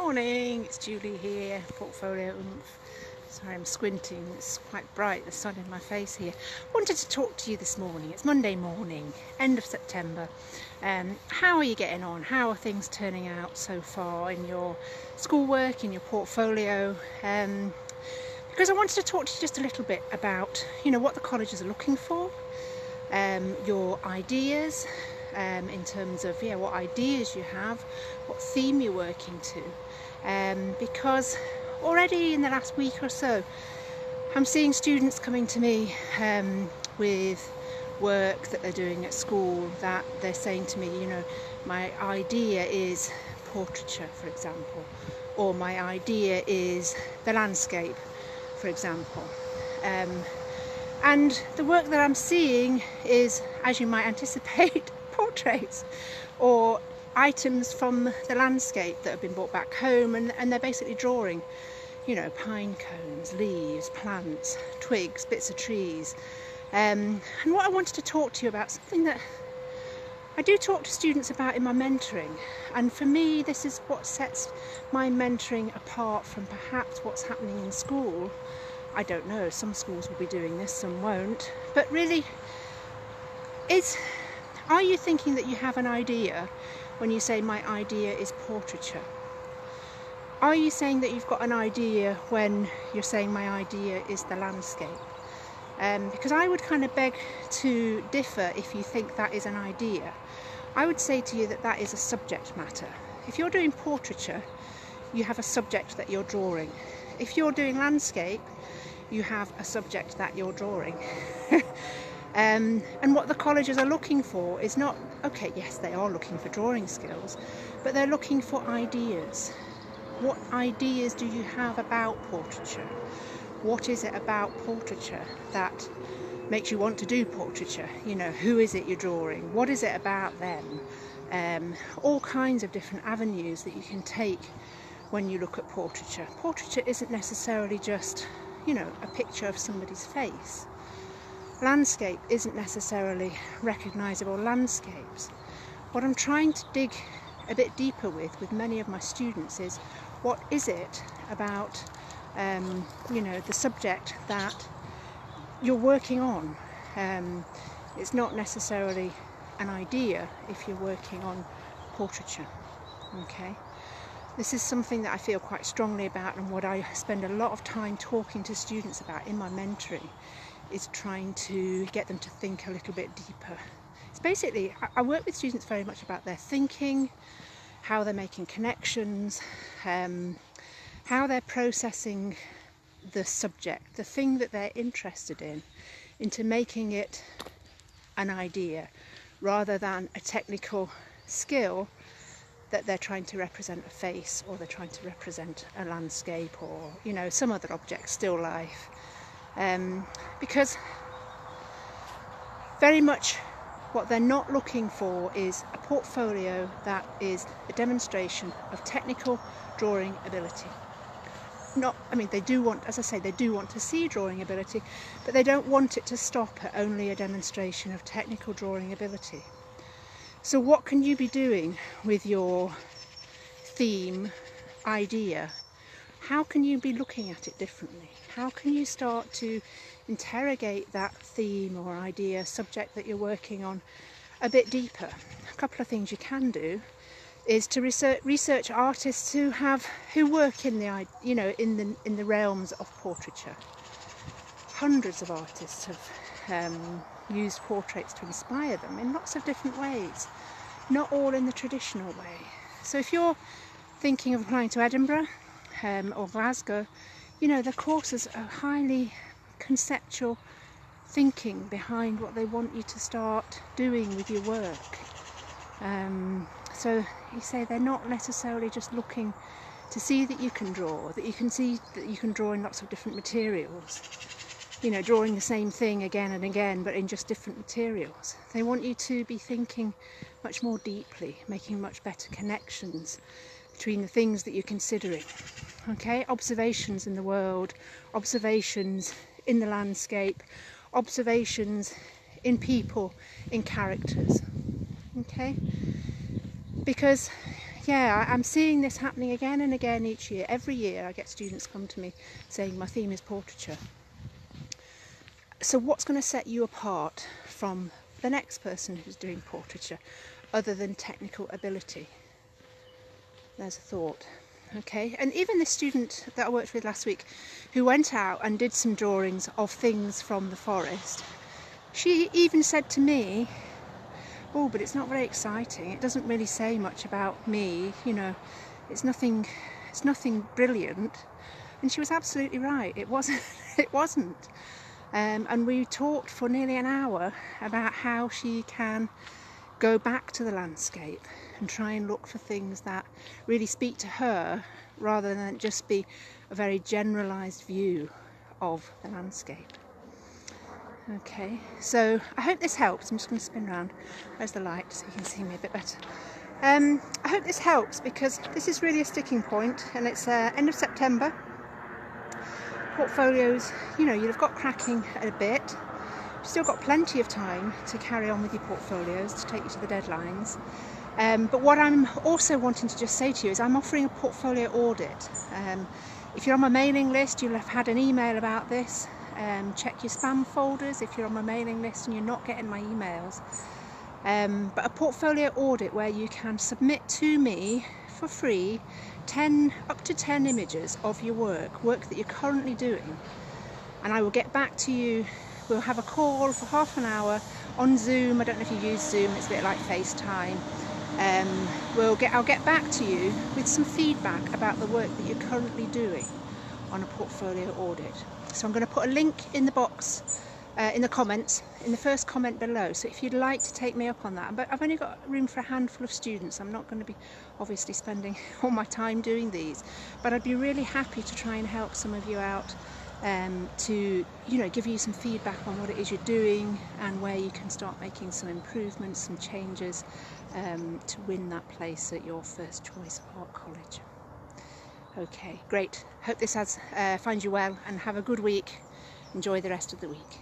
Morning, it's Julie here, Portfolio Oomph. Sorry, I'm squinting, it's quite bright, the sun in my face here. Wanted to talk to you this morning. It's Monday morning, end of September. How are you getting on? How are things turning out so far in your schoolwork, in your portfolio? Because I wanted to talk to you just a little bit about, what the colleges are looking for, your ideas, in terms of what ideas you have, what theme you're working to, because already in the last week or so I'm seeing students coming to me with work that they're doing at school that they're saying to me, my idea is portraiture, for example, or my idea is the landscape, for example. And the work that I'm seeing is, as you might anticipate, portraits or items from the landscape that have been brought back home, and they're basically drawing, pine cones, leaves, plants, twigs, bits of trees. And what I wanted to talk to you about, something that I do talk to students about in my mentoring, and for me this is what sets my mentoring apart from perhaps what's happening in school. I don't know, some schools will be doing this, some won't, but really, are you thinking that you have an idea when you say my idea is portraiture? Are you saying that you've got an idea when you're saying my idea is the landscape? Because I would kind of beg to differ if you think that is an idea. I would say to you that that is a subject matter. If you're doing portraiture, you have a subject that you're drawing. If you're doing landscape, you have a subject that you're drawing. And what the colleges are looking for is not, okay, yes, they are looking for drawing skills, but they're looking for ideas. What ideas do you have about portraiture? What is it about portraiture that makes you want to do portraiture? Who is it you're drawing? What is it about them? All kinds of different avenues that you can take when you look at portraiture. Portraiture isn't necessarily just, a picture of somebody's face. Landscape isn't necessarily recognisable landscapes. What I'm trying to dig a bit deeper with many of my students is, what is it about the subject that you're working on? It's not necessarily an idea if you're working on portraiture. Okay, this is something that I feel quite strongly about, and what I spend a lot of time talking to students about in my mentoring is trying to get them to think a little bit deeper. It's basically, I work with students very much about their thinking, how they're making connections, how they're processing the subject, the thing that they're interested in, into making it an idea rather than a technical skill that they're trying to represent a face, or they're trying to represent a landscape, or some other object, still life. Because very much what they're not looking for is a portfolio that is a demonstration of technical drawing ability. They do want, as I say, they do want to see drawing ability, but they don't want it to stop at only a demonstration of technical drawing ability. So what can you be doing with your theme idea? How can you be looking at it differently? How can you start to interrogate that theme or idea, subject that you're working on a bit deeper? A couple of things you can do is to research artists who work in the realms of portraiture. Hundreds of artists have used portraits to inspire them in lots of different ways, not all in the traditional way. So if you're thinking of applying to Edinburgh or Glasgow, the courses are highly conceptual thinking behind what they want you to start doing with your work. So you say they're not necessarily just looking to see that you can draw, that you can see that you can draw in lots of different materials, drawing the same thing again and again but in just different materials. They want you to be thinking much more deeply, making much better connections between the things that you're considering. Okay, observations in the world, observations in the landscape, observations in people, in characters. Okay, because yeah, I'm seeing this happening again and again each year. Every year I get students come to me saying my theme is portraiture. So what's going to set you apart from the next person who's doing portraiture other than technical ability? There's a thought. Okay, and even the student that I worked with last week who went out and did some drawings of things from the forest, she even said to me, oh, but it's not very exciting, it doesn't really say much about me, you know, it's nothing brilliant. And she was absolutely right, it wasn't. It wasn't. And we talked for nearly an hour about how she can go back to the landscape and try and look for things that really speak to her rather than just be a very generalised view of the landscape. Okay, so I hope this helps. I'm just going to spin around. Where's the light so you can see me a bit better? I hope this helps because this is really a sticking point, and it's end of September. Portfolios, you know, you've got cracking a bit. You've still got plenty of time to carry on with your portfolios to take you to the deadlines. But what I'm also wanting to just say to you is I'm offering a portfolio audit. If you're on my mailing list, you'll have had an email about this. Check your spam folders if you're on my mailing list and you're not getting my emails. But a portfolio audit where you can submit to me for free up to 10 images of your work that you're currently doing, and I will get back to you. We'll have a call for half an hour on Zoom. I don't know if you use Zoom, it's a bit like FaceTime. I'll get back to you with some feedback about the work that you're currently doing on a portfolio audit. So I'm going to put a link in the box, in the comments, in the first comment below. So if you'd like to take me up on that, but I've only got room for a handful of students. I'm not going to be obviously spending all my time doing these, but I'd be really happy to try and help some of you out, to, you know, give you some feedback on what it is you're doing and where you can start making some improvements, some changes, to win that place at your first choice art college. Okay, great. Hope this finds you well, and have a good week. Enjoy the rest of the week.